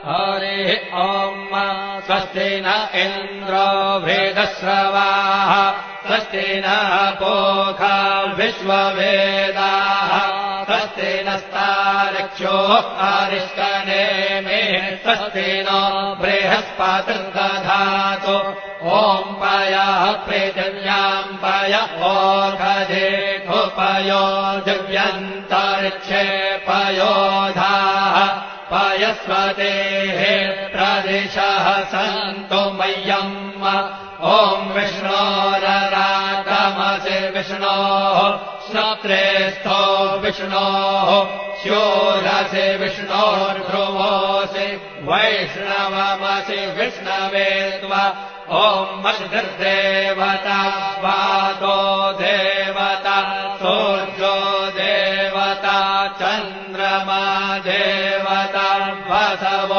हरिः ॐ स्वस्ति न इन्द्रो वेदश्रवाः स्वस्ति नः पूषा विश्ववेदाः स्वस्ति नस्तार्क्ष्यो अरिष्टनेमिः स्वस्ति नो बृहस्पतिर्दधातु ॐ पयः पृथिव्याम् पय ओषधेऽपयो दिव्यन्तरिक्षे पयोधाः पयस्वतेः प्रदिशः सन्तु मह्यम् ॐ विष्णोररागमसि विष्णोः श्रोत्रेस्थो विष्णोः स्योरसि विष्णोर्ध्रुवोऽसि वैष्णवमसि विष्णवे त्वा ॐ मद्गर्देवता वादो देवता सूर्यो देवता चन्द्रमा देवता वसवो